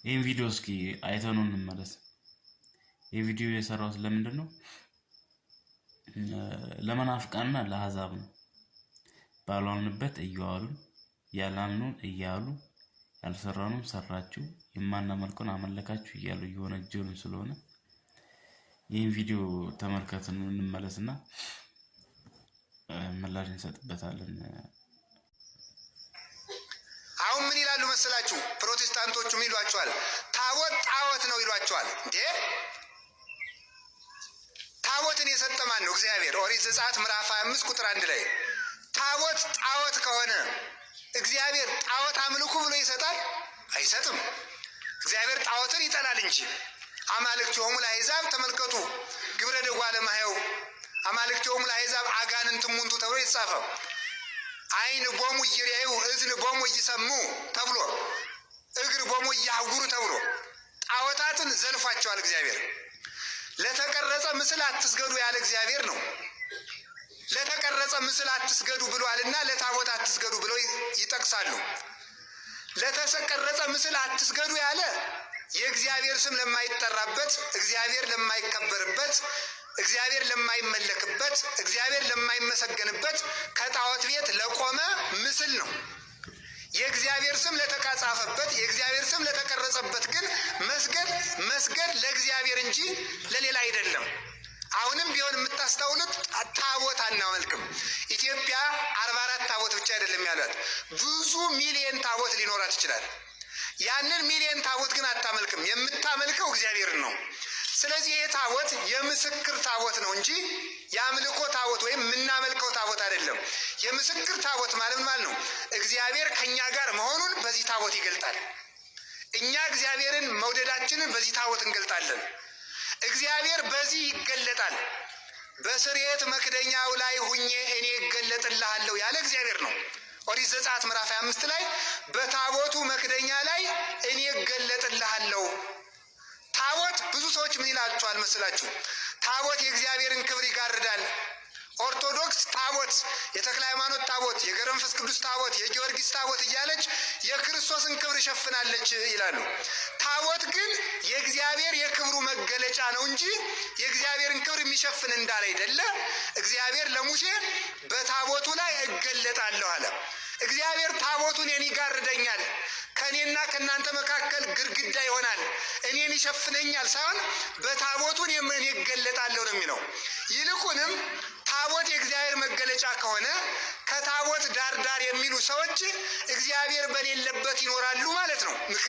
ይህን ቪዲዮ እስኪ አይተኑ እንመለስ። ይህ ቪዲዮ የሰራው ስለምንድን ነው? ለመናፍቃንና ለአሕዛብ ነው። ባልዋልንበት እየዋሉ ያላልነውን እያሉ ያልሰራነውን ሰራችሁ የማናመልከውን አመለካችሁ እያሉ እየወነጀሉን ስለሆነ ይህን ቪዲዮ ተመልከቱን እንመለስና ምላሽ እንሰጥበታለን። አሁን ምን ይላሉ መሰላችሁ? ፕሮቴስታንቶቹ ምን ይሏቸዋል? ታቦት ጣዖት ነው ይሏቸዋል። እንዴ ታቦትን የሰጠ ማን ነው? እግዚአብሔር። ኦሪት ዘጸአት ምዕራፍ 25 ቁጥር 1 ላይ ታቦት ጣዖት ከሆነ እግዚአብሔር ጣዖት አምልኩ ብሎ ይሰጣል? አይሰጥም። እግዚአብሔር ጣዖትን ይጠላል እንጂ አማልክቲሆሙ ለአሕዛብ ተመልከቱ ግብረ ደጓ ለማየው አማልክቲሆሙ ለአሕዛብ አጋንንት እሙንቱ ተብሎ የተጻፈው አይን ቦሙ ይሪዩ እዝን ቦሙ ይሰሙ ተብሎ እግር ቦሙ ያጉሩ ተብሎ ጣዖታትን ዘልፏቸዋል። እግዚአብሔር ለተቀረጸ ምስል አትስገዱ ያለ እግዚአብሔር ነው። ለተቀረጸ ምስል አትስገዱ ብሏልና ለታቦት አትስገዱ ብለው ይጠቅሳሉ። ለተቀረጸ ምስል አትስገዱ ያለ የእግዚአብሔር ስም ለማይጠራበት፣ እግዚአብሔር ለማይከበርበት፣ እግዚአብሔር ለማይመለክበት፣ እግዚአብሔር ለማይመሰገንበት ከጣዖት ቤት ለቆመ ምስል ነው። የእግዚአብሔር ስም ለተጻፈበት፣ የእግዚአብሔር ስም ለተቀረጸበት ግን መስገድ ለእግዚአብሔር እንጂ ለሌላ አይደለም። አሁንም ቢሆን የምታስተውሉት ታቦት አናመልክም። ኢትዮጵያ 44 ታቦት ብቻ አይደለም ያሏት፣ ብዙ ሚሊዮን ታቦት ሊኖራት ይችላል። ያንን ሚሊዮን ታቦት ግን አታመልክም። የምታመልከው እግዚአብሔርን ነው። ስለዚህ ይሄ ታቦት የምስክር ታቦት ነው እንጂ የአምልኮ ታቦት ወይም የምናመልከው ታቦት አይደለም። የምስክር ታቦት ማለት ነው? እግዚአብሔር ከኛ ጋር መሆኑን በዚህ ታቦት ይገልጣል። እኛ እግዚአብሔርን መውደዳችንን በዚህ ታቦት እንገልጣለን። እግዚአብሔር በዚህ ይገለጣል። በስርየት መክደኛው ላይ ሁኜ እኔ እገለጥልሃለሁ ያለ እግዚአብሔር ነው። ኦሪት ዘጸአት ምዕራፍ 25 ላይ በታቦቱ መክደኛ ላይ እኔ እገለጥልሃለሁ። ታቦት ብዙ ሰዎች ምን ይላቸዋል መስላችሁ? ታቦት የእግዚአብሔርን ክብር ይጋርዳል። ኦርቶዶክስ ታቦት፣ የተክለ ሃይማኖት ታቦት፣ የገብረ መንፈስ ቅዱስ ታቦት፣ የጊዮርጊስ ታቦት እያለች የክርስቶስን ክብር ሸፍናለች ይላሉ። ታቦት ግን የእግዚአብሔር የክብሩ መገለጫ ነው እንጂ የእግዚአብሔርን ክብር የሚሸፍን እንዳለ አይደለ። እግዚአብሔር ለሙሴ በታቦቱ ላይ እገለጣለሁ አለ። እግዚአብሔር ታቦቱን እኔን ይጋርደኛል፣ ከእኔና ከእናንተ መካከል ግድግዳ ይሆናል፣ እኔን ይሸፍነኛል ሳይሆን በታቦቱን እኔ እገለጣለሁ ነው የሚለው። ይልቁንም ታቦት የእግዚአብሔር መገለጫ ከሆነ ከታቦት ዳር ዳር የሚሉ ሰዎች እግዚአብሔር በሌለበት ይኖራሉ ማለት ነው።